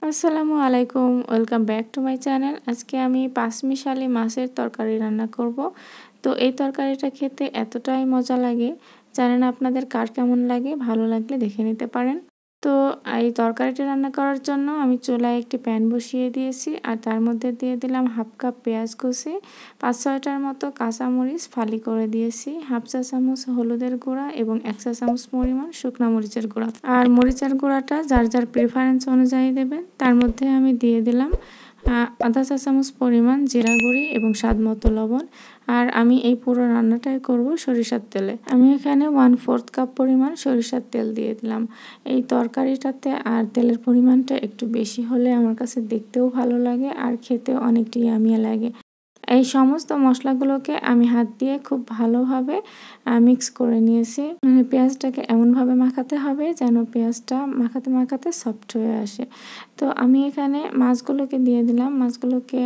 আসসালামু আলাইকুম, welcome back to my channel. আজকে আমি পাঁচমিশালি মাছের তরকারি রান্না করব। তো এই তরকারিটা খেতে এতটাই মজা লাগে, জানি না আপনাদের কার কেমন লাগে, ভালো লাগলে দেখে নিতে পারেন। তো এই তরকারিটা রান্না করার জন্য আমি চুলায় একটি প্যান বসিয়ে দিয়েছি আর তার মধ্যে দিয়ে দিলাম হাফ কাপ পেঁয়াজ কুচি, 5-6টার মতো কাঁচামরিচ ফালি করে দিয়েছি, হাফ চা চামচ হলুদের গুঁড়া এবং 1 চা চামচ পরিমাণ শুকনা মরিচের গুঁড়া। আর মরিচের গুঁড়াটা যার যার প্রেফারেন্স অনুযায়ী দেবেন। তার মধ্যে আমি দিয়ে দিলাম আধা চা চামচ পরিমাণ জিরা গুঁড়ি এবং স্বাদ মতো লবণ। আর আমি এই পুরো রান্নাটাই করব সরিষার তেলে। আমি এখানে 1/4 কাপ পরিমাণ সরিষার তেল দিয়ে দিলাম। এই তরকারিটাতে আর তেলের পরিমাণটা একটু বেশি হলে আমার কাছে দেখতেও ভালো লাগে আর খেতেও অনেকটা ইয়ামি লাগে। এই সমস্ত মশলাগুলোকে আমি হাত দিয়ে খুব ভালোভাবে মিক্স করে নিয়েছি। মানে পেঁয়াজটাকে এমনভাবে মাখাতে হবে যেন পেঁয়াজটা মাখাতে মাখাতে সফট হয়ে আসে। তো আমি এখানে মাছগুলোকে দিয়ে দিলাম। মাছগুলোকে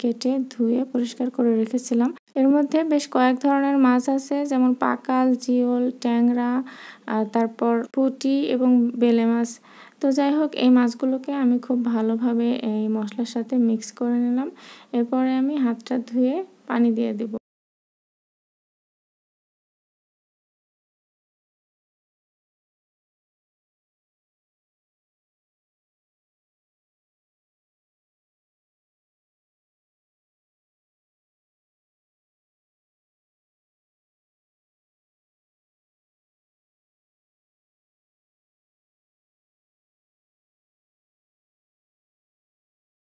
কেটে ধুয়ে পরিষ্কার করে রেখেছিলাম। এর মধ্যে বেশ কয়েক ধরনের মাছ আছে, যেমন পাকাল, জিওল, ট্যাংরা, তারপর পুঁটি এবং বেলে মাছ। তো যাই হোক, এই মাছগুলোকে আমি খুব ভালোভাবে এই মশলার সাথে মিক্স করে নিলাম। এরপরে আমি হাতটা ধুয়ে পানি দিয়ে দিব।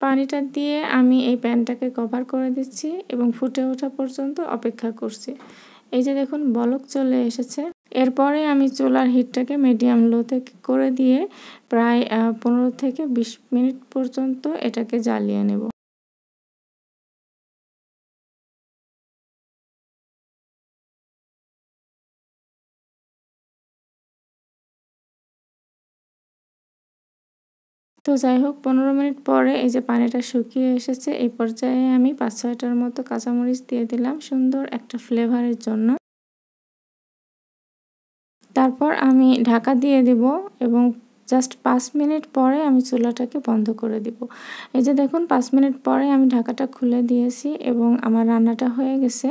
পানিটা দিয়ে আমি এই প্যানটাকে কভার করে দিচ্ছি এবং ফুটে ওঠা পর্যন্ত অপেক্ষা করছি। এই যে দেখুন, বলক চলে এসেছে। এরপরে আমি চুলার হিটটাকে মিডিয়াম লোতে করে দিয়ে প্রায় 15 থেকে 20 মিনিট পর্যন্ত এটাকে জ্বালিয়ে নেব। তো যাই হোক, 15 মিনিট পরে এই যে পানিটা শুকিয়ে এসেছে, এই পর্যায়ে আমি 5-6টার মতো কাঁচামরিচ দিয়ে দিলাম সুন্দর একটা ফ্লেভারের জন্য। তারপর আমি ঢাকা দিয়ে দিব এবং জাস্ট 5 মিনিট পরে আমি চুলাটাকে বন্ধ করে দিব। এই যে দেখুন, 5 মিনিট পরে আমি ঢাকাটা খুলে দিয়েছি এবং আমার রান্নাটা হয়ে গেছে।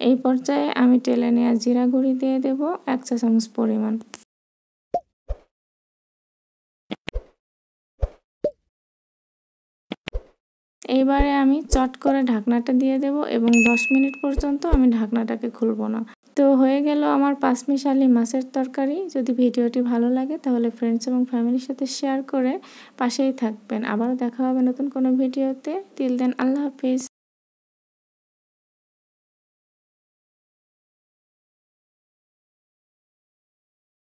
এই পর্যায়ে আমি টেলে নেওয়া জিরা গুঁড়ি দিয়ে দেব 1 চা চামচ পরিমাণ। এইবারে আমি চট করে ঢাকনাটা দিয়ে দেব এবং 10 মিনিট পর্যন্ত আমি ঢাকনাটাকে খুলব না। তো হয়ে গেল আমার পাঁচমিশালি মাছের তরকারি। যদি ভিডিওটি ভালো লাগে তাহলে ফ্রেন্ডস এবং ফ্যামিলির সাথে শেয়ার করে পাশেই থাকবেন। আবারও দেখা হবে নতুন কোনো ভিডিওতে। টিল দেন, আল্লাহ হাফিজ।